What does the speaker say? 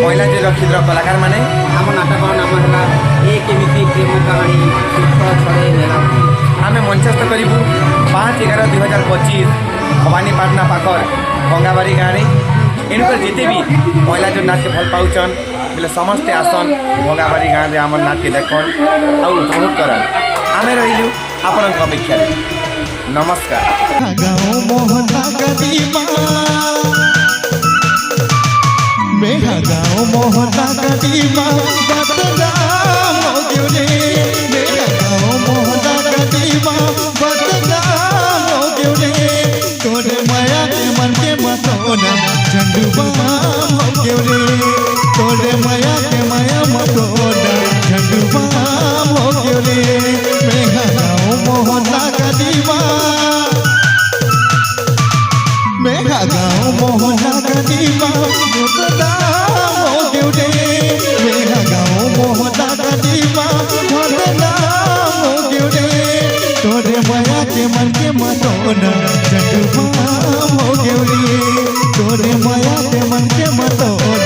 महिला जो रक्षित कलाकार माने आम नाटक नाम है ए केमिति प्रेम कहानी सुख छड़े मेला आम मंचस्थ करूँ 5/11/2025 भवानीपाटना पाखर भंगाबारी गाँव में एणुकर जिते भी महिला जो नाट्य भल पाचन बोले समस्ते आसन भंगाबारी गाँव में आम नाट्य देखन आउ उपभोग करन आम रही आपण अपेक्षा नमस्कार। मेरा गाँव मोहना कदीमा बदनाम हो गयो रे। मेरा गाँव मोहना कदीमा बदनाम हो गयो रे। तोरे माया के मन के मतोना झंडुबाम हो गयो रे। तोरे माया के माया मतोना झंडुबाम हो गयो रे। मेरा गाँव मोहना कदीमा मेरा गाँव मोहना कदीमा बदनाम हो गयो रे। मेरा गाँव मोहना कदीमा बदनाम हो गयो रे। तोरे माया के मन के मतोना झंडुबाम हो गयो रे। तोरे माया के मन के मतोना